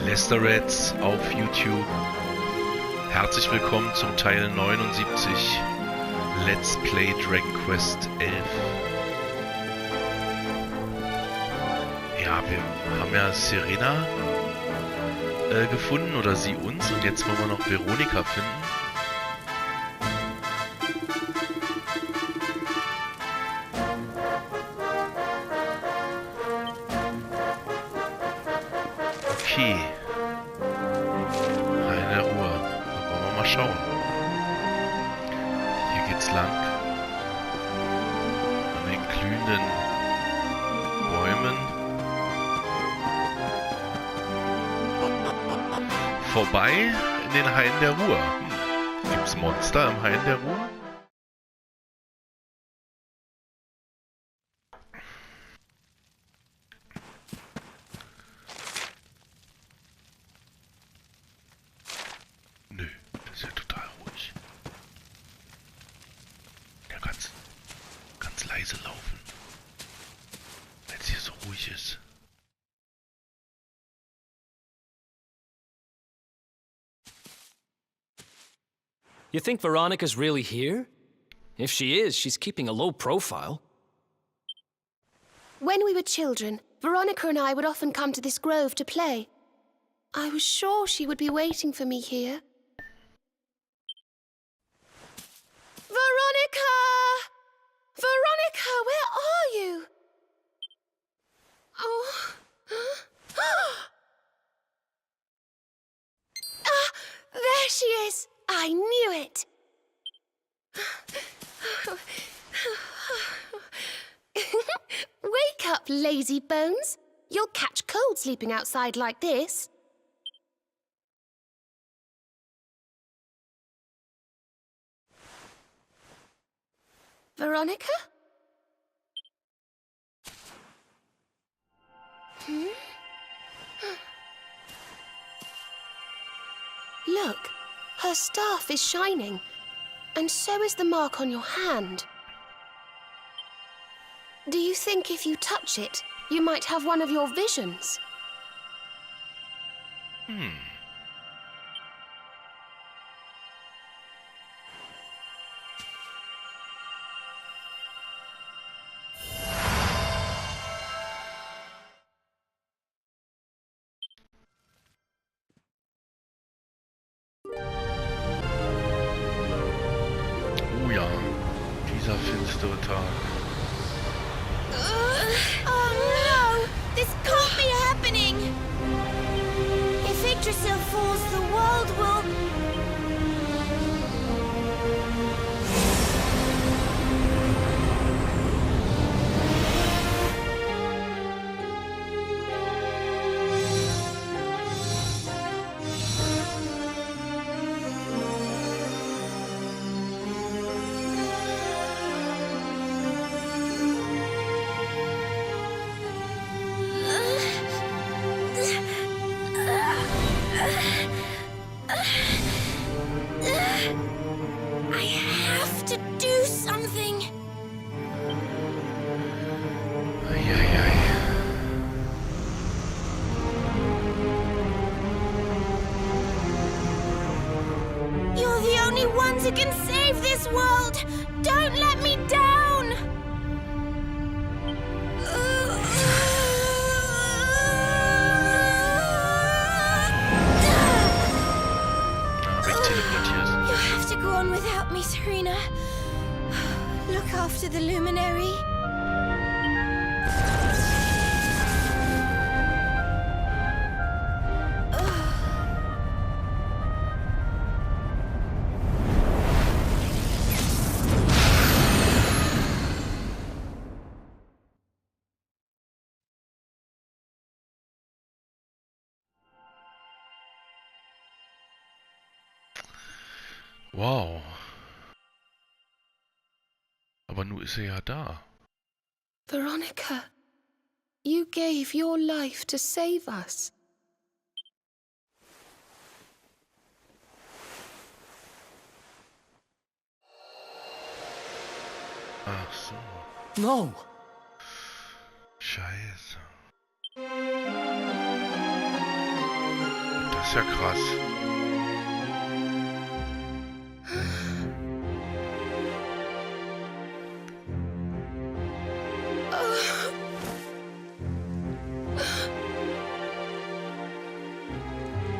Lesterets auf YouTube. Herzlich willkommen zum Teil 79 Let's Play Dragon Quest 11. Ja, wir haben ja Serena gefunden, oder sie uns, und jetzt wollen wir noch Veronika finden. Okay. Eine Ruhe. Dann wollen wir mal schauen. Hier geht's lang. An den glühenden Bäumen. Vorbei in den Hain der Ruhe. Gibt's Monster im Hain der Ruhe? Nö, das ist ja total ruhig. Ja, ganz leise laufen. Wenn es hier so ruhig ist. You think Veronica's really here? If she is, she's keeping a low profile. When we were children, Veronica and I would often come to this grove to play. I was sure she would be waiting for me here. Veronica! Veronica, where are you? Oh. Ah, there she is! I knew it! Wake up, lazy bones. You'll catch cold sleeping outside like this. Veronica? Look, her staff is shining, and so is the mark on your hand. Do you think if you touch it, you might have one of your visions? Oh ja, dieser finstere Tag. Oh no! This can't be happening! If Yggdrasil falls, the world will... I have to do something. Eieiei. You're the only ones who can save this world. Don't let me down. You'll have to go on without me, Serena. Look after the luminary. Wow. Aber nun ist er ja da. Veronica, you gave your life to save us. Ach so. No! Scheiße. ist ja krass.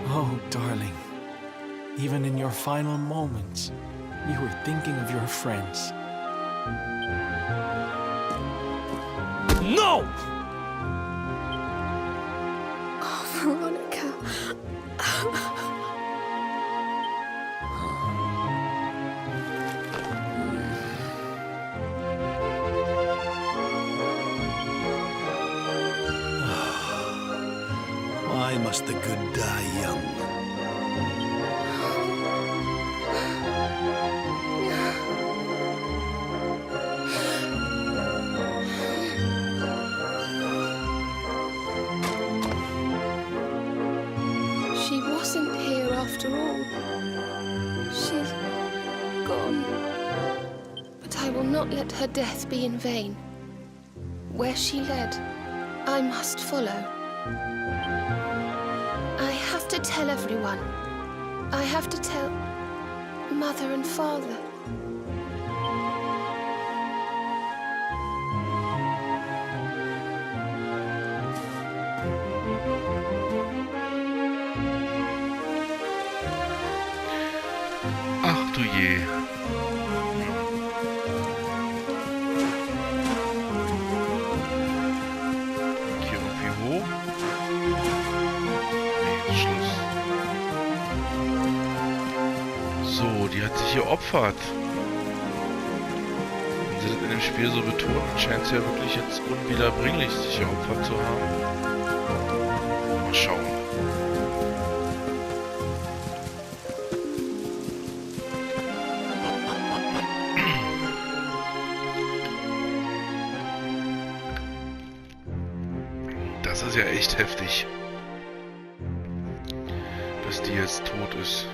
Oh, darling. Even in your final moments, you were thinking of your friends. No! Oh, Veronica. Why must the good die young? She wasn't here after all. She's gone. But I will not let her death be in vain. Where she led, I must follow. I have to tell everyone. I have to tell Mother and Father. Ach du je. Hier irgendwie hoch. Nee, jetzt Schluss. So, die hat sich geopfert. Wenn sie das in dem Spiel so betonen, scheint sie ja wirklich jetzt unwiederbringlich sich geopfert zu haben. Mal schauen. Das ist ja echt heftig, dass die jetzt tot ist.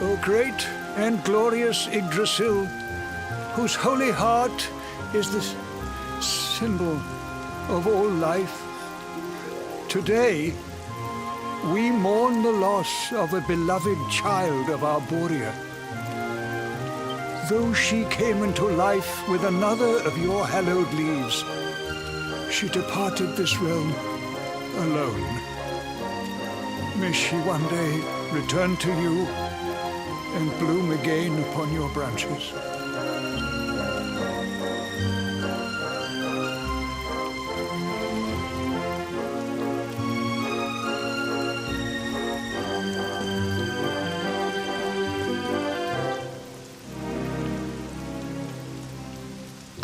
O great and glorious Yggdrasil, whose holy heart is the symbol of all life, today we mourn the loss of a beloved child of Arborea. Though she came into life with another of your hallowed leaves, she departed this realm alone. May she one day return to you and bloom again upon your branches.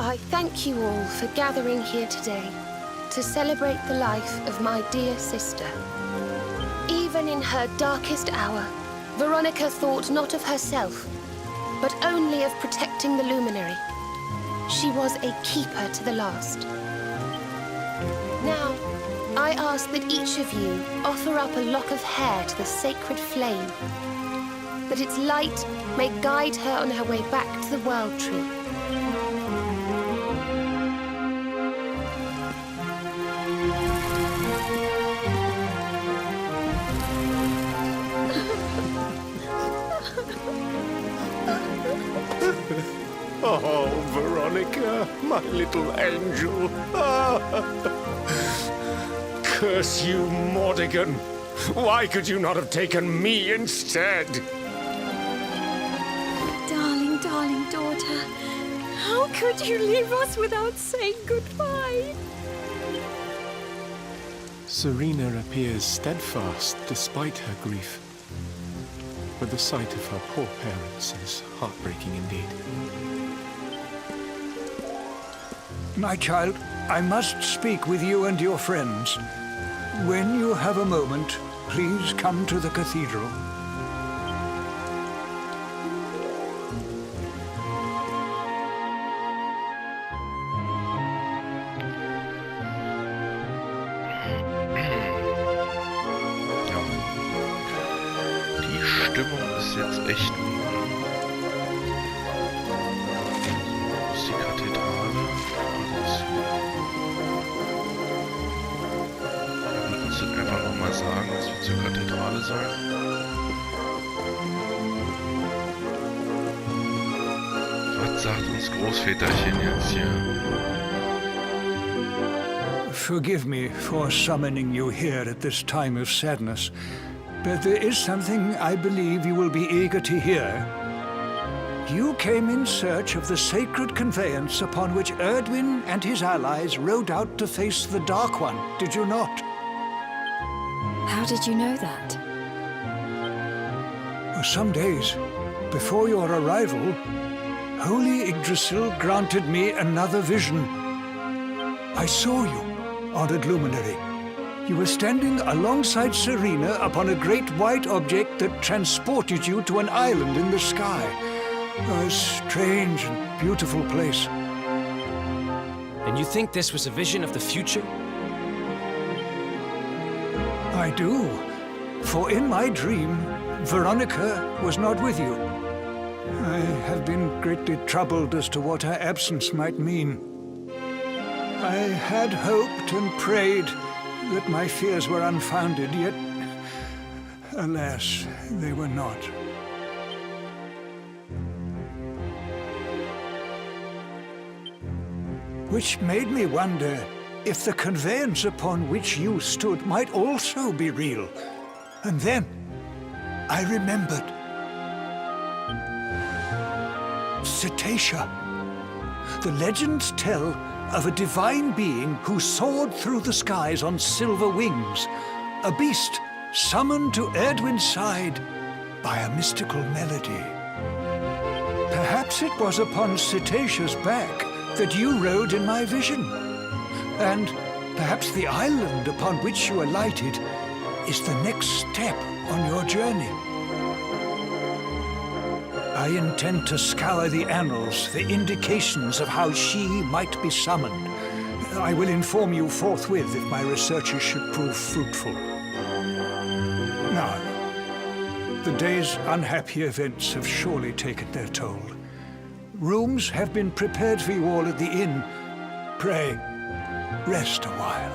I thank you all for gathering here today to celebrate the life of my dear sister. Even in her darkest hour, Veronica thought not of herself, but only of protecting the luminary. She was a keeper to the last. Now, I ask that each of you offer up a lock of hair to the sacred flame, that its light may guide her on her way back to the World Tree. Oh, Veronica, my little angel. Curse you, Mordigan. Why could you not have taken me instead? Darling, darling daughter, how could you leave us without saying goodbye? Serena appears steadfast despite her grief. But the sight of her poor parents is heartbreaking indeed. My child, I must speak with you and your friends. When you have a moment, please come to the cathedral. Stimmung ist jetzt echt. Muss die alle sollen. Was sagt uns Großväterchen jetzt hier? Forgive me for summoning you here at this time of sadness, but there is something I believe you will be eager to hear. You came in search of the sacred conveyance upon which Erdwin and his allies rode out to face the Dark One, did you not? How did you know that? Some days before your arrival, Holy Yggdrasil granted me another vision. I saw you, honored luminary. You were standing alongside Serena upon a great white object that transported you to an island in the sky. A strange and beautiful place. And you think this was a vision of the future? I do. For in my dream, Veronica was not with you. I have been greatly troubled as to what her absence might mean. I had hoped and prayed that my fears were unfounded, yet, alas, they were not. Which made me wonder if the conveyance upon which you stood might also be real. And then I remembered. Cetacea. The legends tell of a divine being who soared through the skies on silver wings, a beast summoned to Erdwin's side by a mystical melody. Perhaps it was upon Cetacea's back that you rode in my vision. And perhaps the island upon which you alighted is the next step on your journey. I intend to scour the annals for indications of how she might be summoned. I will inform you forthwith if my researches should prove fruitful. Now, the day's unhappy events have surely taken their toll. Rooms have been prepared for you all at the inn. Pray, rest a while.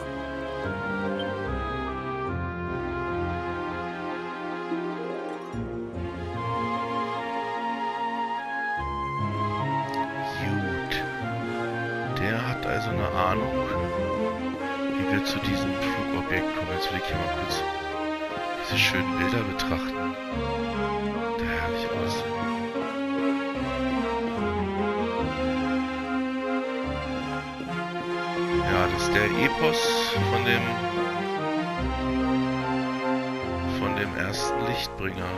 Der hat also eine Ahnung, wie wir zu diesem Flugobjekt kommen. Jetzt will ich hier mal kurz diese schönen Bilder betrachten. Der herrlich aus. Ja, das ist der Epos von dem ersten Lichtbringer.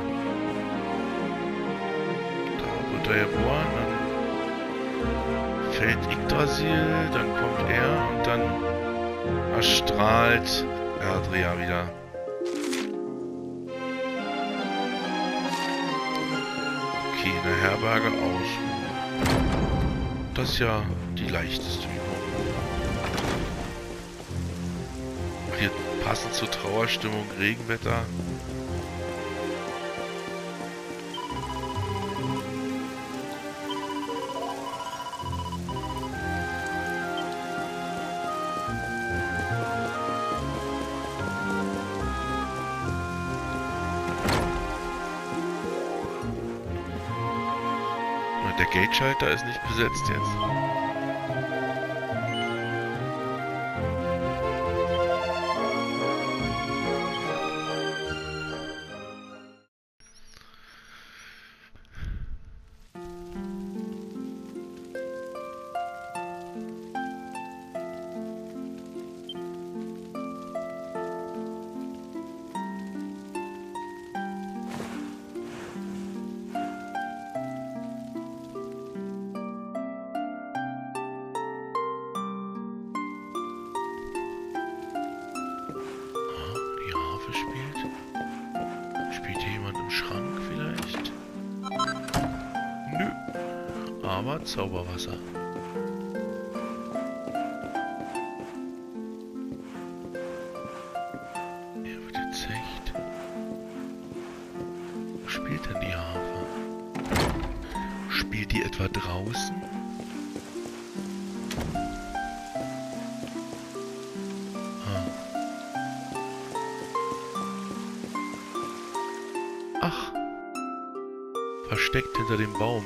Da wird er geboren, dann fällt Yggdrasil, dann kommt er und dann erstrahlt Erdria wieder. Okay, in der Herberge aus. Das ist ja die leichteste Übung. Hier passend zur Trauerstimmung Regenwetter. Der Gateschalter ist nicht besetzt jetzt. Spielt hier jemand im Schrank vielleicht? Nö. Aber Zauberwasser. Hier wird jetzt echt. Wo spielt denn die Harfe? Spielt die etwa draußen? Versteckt hinter dem Baum.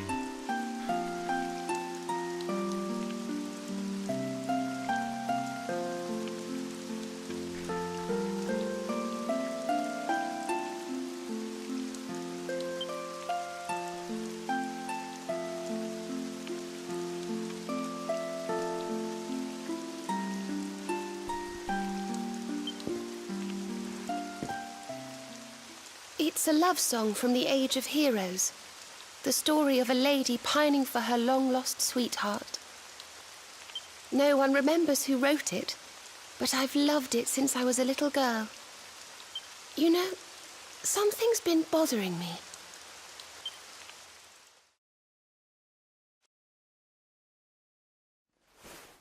It's a love song from the Age of Heroes. The story of a lady pining for her long-lost sweetheart. No one remembers who wrote it, but I've loved it since I was a little girl. You know, something's been bothering me.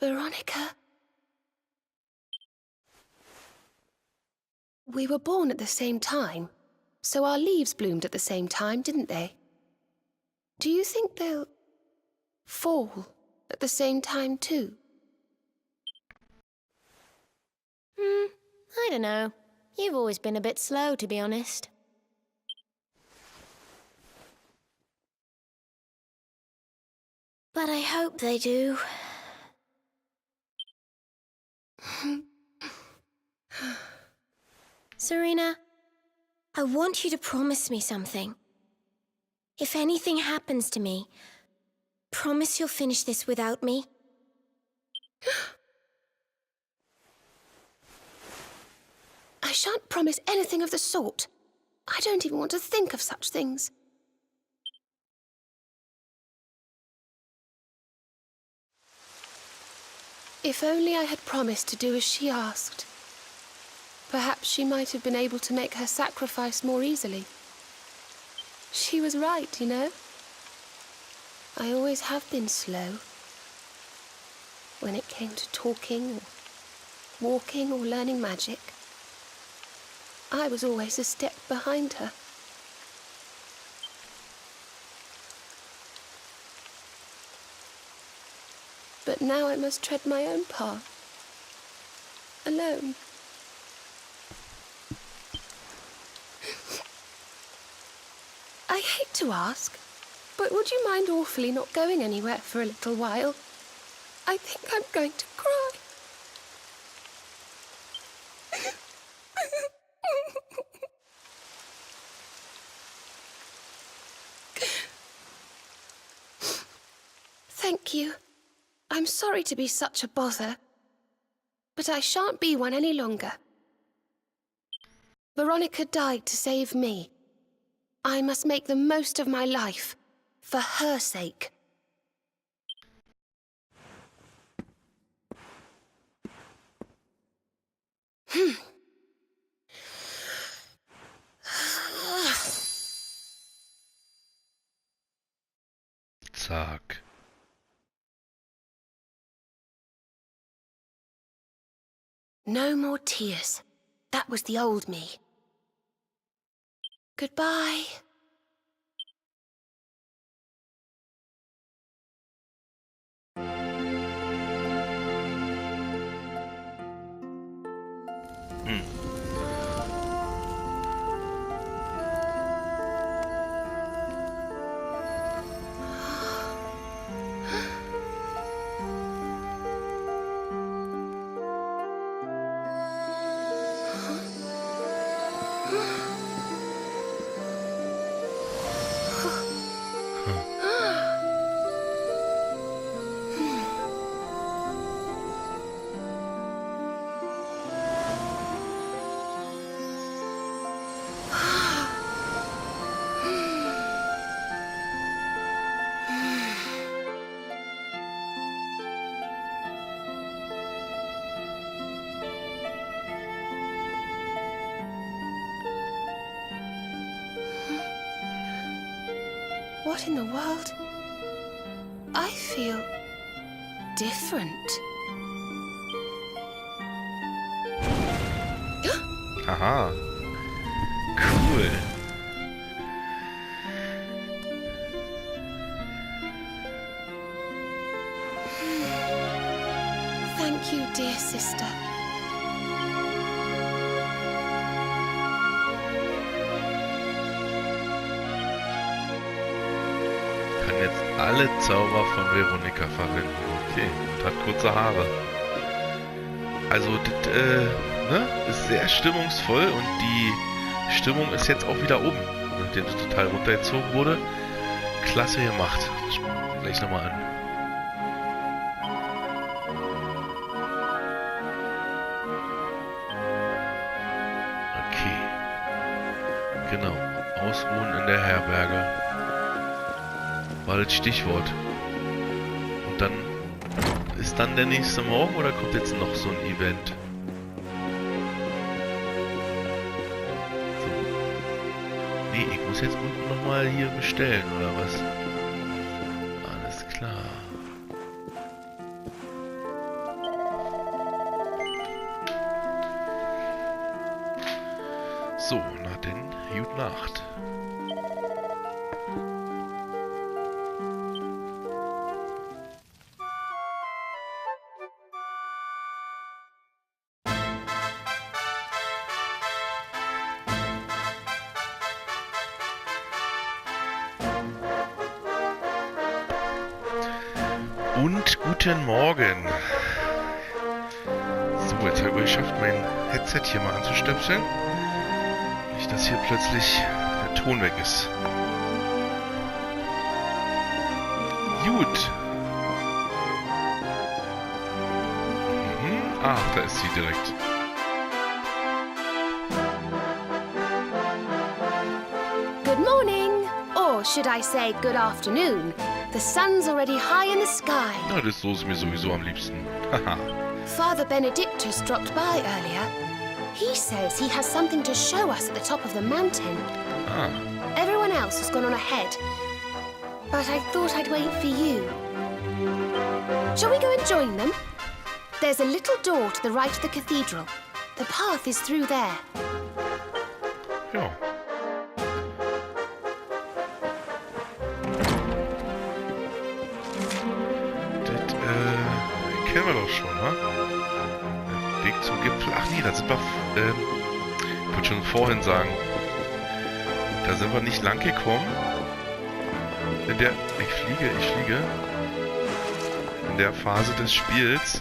Veronica. We were born at the same time, so our leaves bloomed at the same time, didn't they? Do you think they'll fall at the same time too? I don't know. You've always been a bit slow, to be honest. But I hope they do. Serena, I want you to promise me something. If anything happens to me, promise you'll finish this without me. I shan't promise anything of the sort. I don't even want to think of such things. If only I had promised to do as she asked. Perhaps she might have been able to make her sacrifice more easily. She was right, you know. I always have been slow. When it came to talking, or walking, or learning magic, I was always a step behind her. But now I must tread my own path, alone. I hate to ask, but would you mind awfully not going anywhere for a little while? I think I'm going to cry. Thank you. I'm sorry to be such a bother, but I shan't be one any longer. Veronica died to save me. I must make the most of my life, for her sake. Zack. No more tears. That was the old me. Goodbye. What in the world? I feel different. Aha. Cool. Thank you, dear sister. kann jetzt alle Zauber von Veronika verwenden. Okay, und hat kurze Haare. Also, das ne, ist sehr stimmungsvoll und die Stimmung ist jetzt auch wieder oben, nachdem sie total runtergezogen wurde. Klasse gemacht. Schauen wir gleich nochmal an. Okay. Genau. Ausruhen in der Herberge. War das Stichwort. Und dann ist dann der nächste Morgen oder kommt jetzt noch so ein Event? So. Nee, ich muss jetzt unten nochmal hier bestellen, oder was? Alles klar. So, na denn, gute Nacht. Und guten Morgen. So, jetzt habe ich geschafft, mein Headset hier mal anzustöpseln. Nicht, dass hier plötzlich der Ton weg ist. Gut. Ah, da ist sie direkt. Good morning, or should I say good afternoon? The sun's already high in the sky. Na, das so ist mir sowieso am liebsten. Haha. Father Benedictus dropped by earlier. He says he has something to show us at the top of the mountain. Ah. Everyone else has gone on ahead, but I thought I'd wait for you. Shall we go and join them? There's a little door to the right of the cathedral. The path is through there. Ja. Das, kennen wir doch schon, ne? Weg zum Gipfel. Ach nee, da sind wir, ich wollte schon vorhin sagen. Da sind wir nicht lang gekommen. In der, ich fliege. In der Phase des Spiels,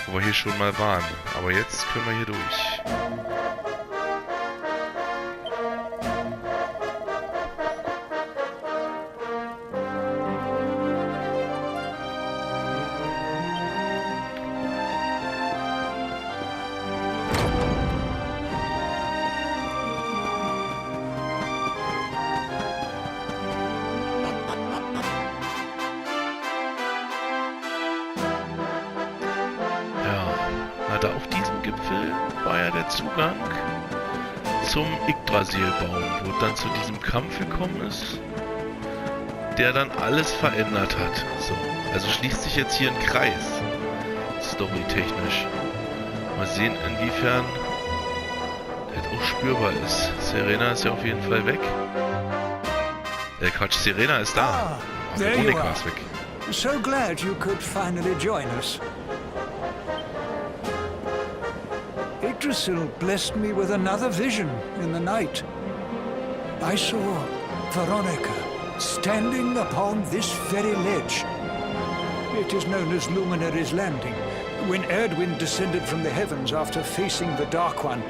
wo wir hier schon mal waren. Aber jetzt können wir hier durch. Da auf diesem Gipfel war ja der Zugang zum Yggdrasilbaum, wo es dann zu diesem Kampf gekommen ist, der dann alles verändert hat. So, also schließt sich jetzt hier ein Kreis, storytechnisch. Mal sehen, inwiefern das auch spürbar ist. Serena ist ja auf jeden Fall weg. Quatsch, Serena ist da. Veronika ist weg. So glad you could finally join us. Yggdrasil blessed me with another vision in the night. I saw Veronica standing upon this very ledge. It is known as Luminary's Landing. When Erdwin descended from the heavens after facing the Dark One,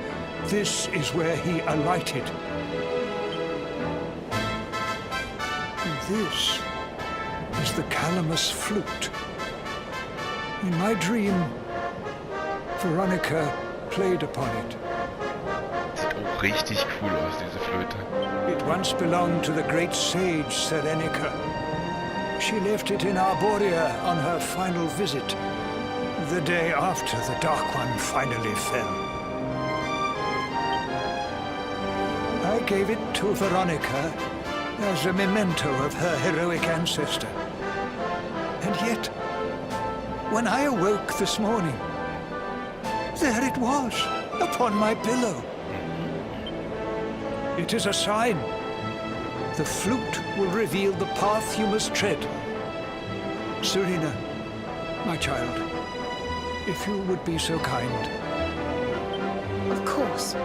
this is where he alighted. And this is the Calamus flute. In my dream, Veronica played upon it. Sieht auch richtig cool aus, diese Flöte. It once belonged to the great sage Serenica. She left it in Arborea on her final visit, the day after the Dark One finally fell. I gave it to Veronica as a memento of her heroic ancestor. And yet, when I awoke this morning, there it was, upon my pillow. It is a sign. The flute will reveal the path you must tread. Serena, my child, if you would be so kind. Of course.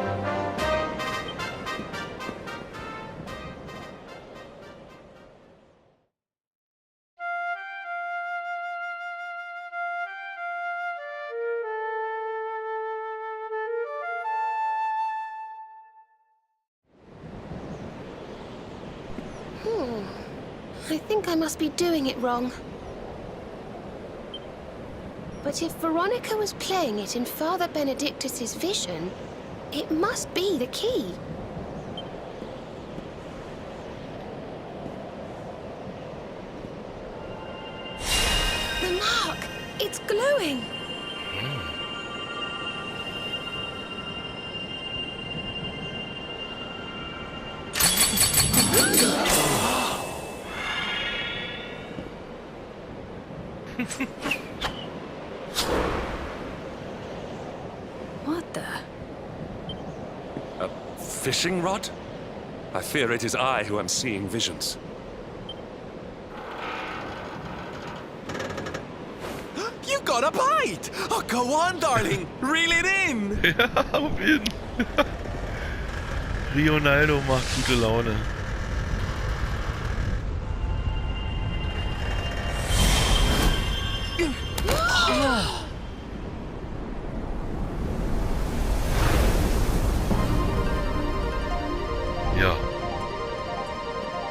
I think I must be doing it wrong. But if Veronica was playing it in Father Benedictus's vision, it must be the key. The mark! It's glowing! What the? A fishing rod? I fear it is I who am seeing visions. You got a bite! Oh, go on, darling! Reel it in! Ja, auf jeden. Rionaldo macht gute Laune. Ja.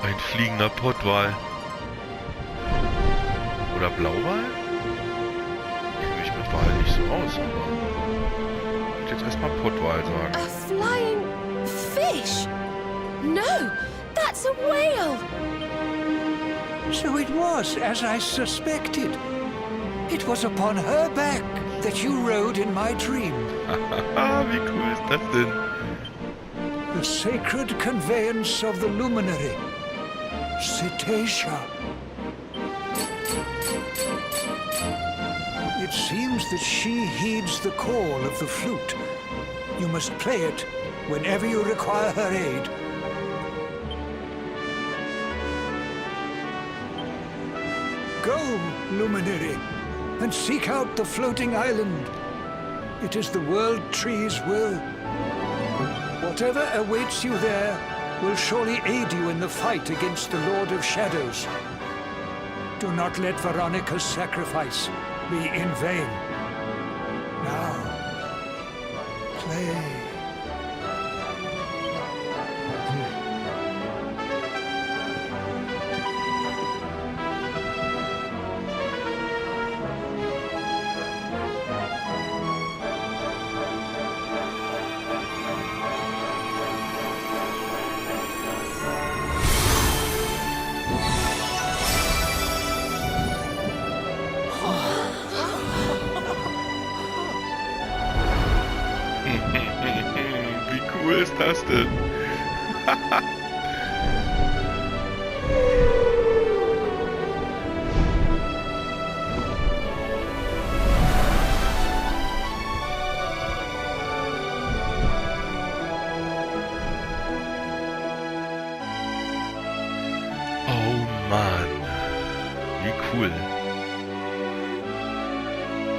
Ein fliegender Pottwal. Oder Blauwal? Ich kenne mich mit Wal nicht so aus, aber ich würde jetzt erstmal Pottwal sagen. A flying fish? No, that's a whale! So it was as I suspected. It was upon her back that you rode in my dream. Wie cool ist das denn? The sacred conveyance of the luminary, Cetacea. It seems that she heeds the call of the flute. You must play it whenever you require her aid. Go, luminary, and seek out the floating island. It is the world tree's will. Whatever awaits you there will surely aid you in the fight against the Lord of Shadows. Do not let Veronica's sacrifice be in vain. Now, play. Wie cool ist das denn? Oh Mann, wie cool.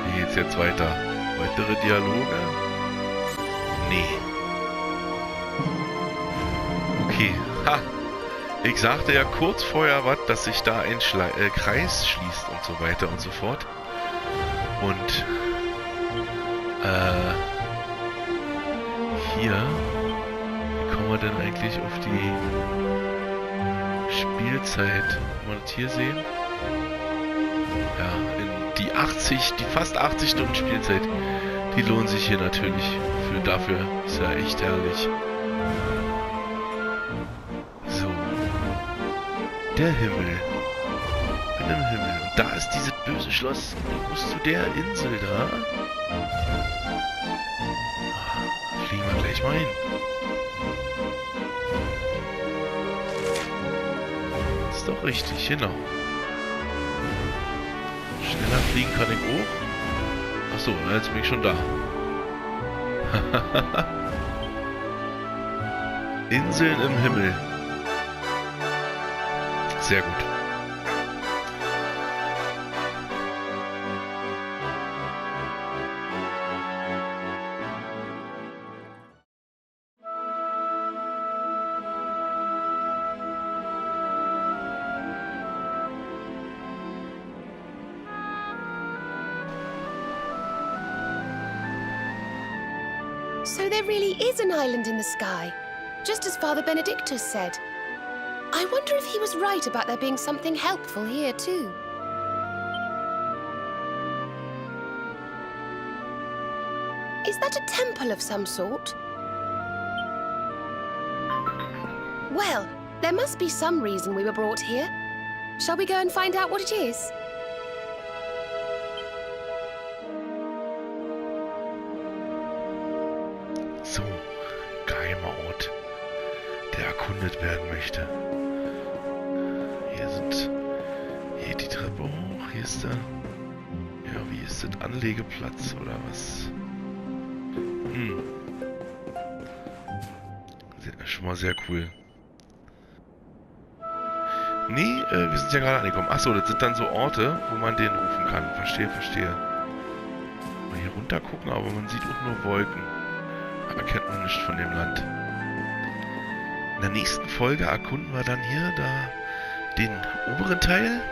Wie geht's jetzt weiter? Weitere Dialoge? Nee. Okay. Ha! Ich sagte ja kurz vorher was, dass sich da ein Kreis schließt und so weiter und so fort. Und hier, wie kommen wir denn eigentlich auf die Spielzeit? Kann man das hier sehen? Ja, die fast 80 Stunden Spielzeit, die lohnen sich hier natürlich. Dafür ist ja echt herrlich. So. Der Himmel. Ich bin im Himmel. Und da ist dieses böse Schloss. Du musst zu der Insel da. Fliegen wir gleich mal hin. Ist doch richtig, genau. Schneller fliegen kann ich auch. Achso, jetzt bin ich schon da. Inseln im Himmel. Sehr gut. So there really is an island in the sky, just as Father Benedictus said. I wonder if he was right about there being something helpful here, too. Is that a temple of some sort? Well, there must be some reason we were brought here. Shall we go and find out what it is? So, geheimer Ort, der erkundet werden möchte. Hier die Treppe hoch, hier ist der... Ja, wie ist das? Anlegeplatz oder was? Schon mal sehr cool. Nee, wir sind ja gerade angekommen. Achso, das sind dann so Orte, wo man den rufen kann. Verstehe. Mal hier runter gucken, aber man sieht auch nur Wolken. Erkennt man nichts von dem Land. In der nächsten Folge erkunden wir dann hier den oberen Teil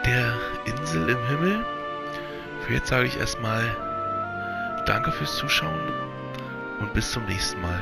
der Insel im Himmel. Für jetzt sage ich erstmal danke fürs Zuschauen und bis zum nächsten Mal.